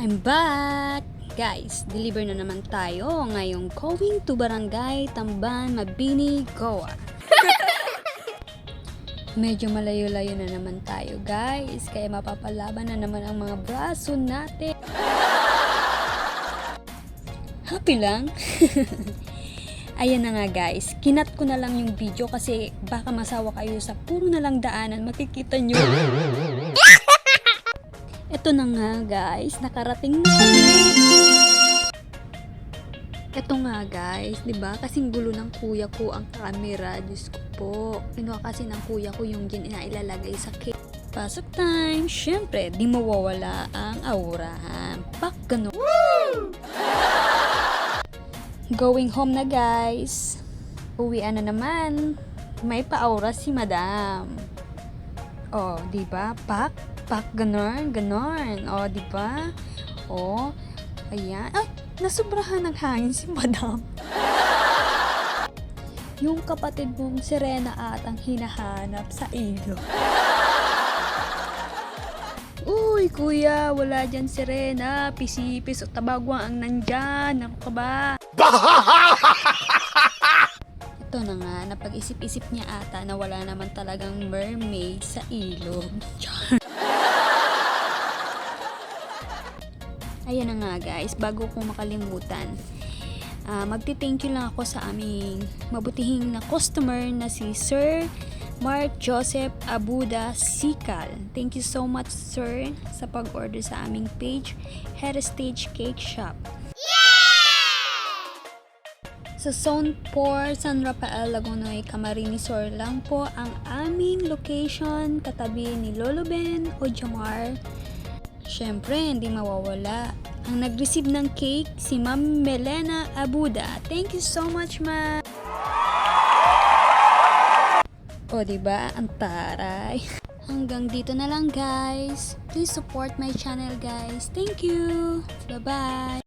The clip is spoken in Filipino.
I'm back! Guys, deliver na naman tayo ngayong going to Barangay Tamban, Mabini, Goa. Medyo malayo-layo na naman tayo guys, kaya mapapalaban na naman ang mga braso natin. Happy lang? Ayan na nga guys, kinat ko na lang yung video kasi baka masawa kayo sa puro na lang daanan, makikita nyo. Ito na nga guys, nakarating na. Ito nga guys, 'di ba? Kasing gulo ng kuya ko ang camera, Diyos ko po. Kinuha kasi ng kuya ko yung ilalagay sa cake. Pasok time, syempre, di mawawala ang aurahan. Pak ganun. Going home na guys. Uwian na naman. May pa-aura si madam. Oh, 'di ba? Pak ganon. Oh, 'di ba? Oh, ayan. Ay, nasubrahan ng hangin si madam. Yung kapatid mong Serena at ang hinahanap sa ilo. Uy, kuya, wala dyan Serena. Pisipis o tabagwang ang nandyan. Ako ka ba? Ito na nga, napag-isip-isip niya ata na wala naman talagang mermaid sa ilog. Ayan na nga guys, bago ko makalimutan, magti-thank you lang ako sa aming mabutihing na customer na si Sir Mark Joseph Abuda Sikal. Thank you so much sir sa pag-order sa aming page, Heritage Cake Shop. Sa Zone 4, San Rafael, Lagunoy, Camarines Sur lang po ang aming location, katabi ni Lolo Ben o Jamar. Syempre, hindi mawawala. Ang nag-receive ng cake, si Ma'am Melena Abuda. Thank you so much, Ma. O, diba? Ang taray. Hanggang dito na lang, guys. Please support my channel, guys. Thank you. Bye-bye.